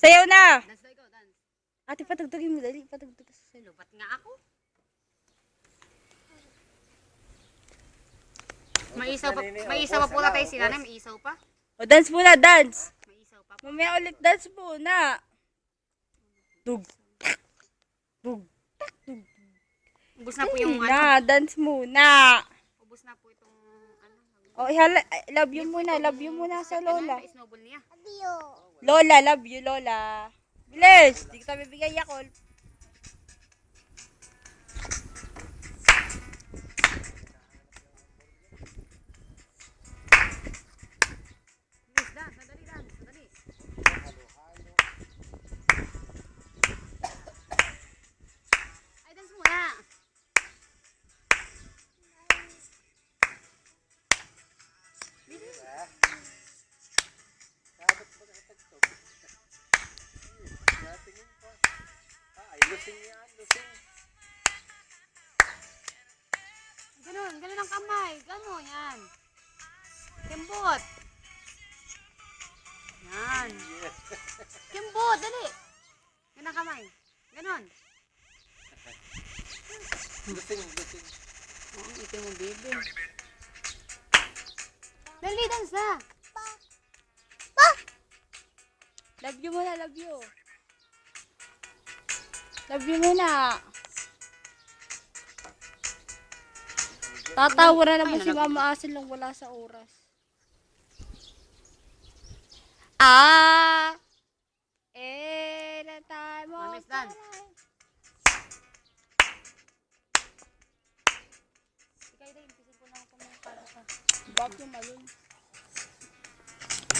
Sayaw na! Dance daw ikaw, dance. Ate, patugtugin mo. Dali, patugtug ka sa sayaw. Lubat nga ako. May isaw pa po tayo si nanay. May isaw pa. O, dance muna, dance! May isaw pa. Mamaya ulit dance muna. Tug. Tug. Tug. Ubus na po yung Na, dance muna. Ubus na po itong ano. O, love you muna. Love you muna sa Lola. Snowball niya. Lola, love you, Lola. Bilis! Di kita bibigay Yakult. Bilis, dance. Sadali, dance. Sadali. Ay, dance muna. Lusing yan, lusing. Ganon, ganon ang kamay. Ganon, yan. Kembot. Yan. Kembot, dali. Ganon ang kamay. Ganon. Lusing, lusing. Oo, ito mo, baby. Dali, dance na. Love you muna, love you. Love you muna. Tatawa na naman si Mama Asin lang wala sa oras. Na time of Mamis, dance. Ikaw din, pisin ko na ako ng para sa... Back yung malun.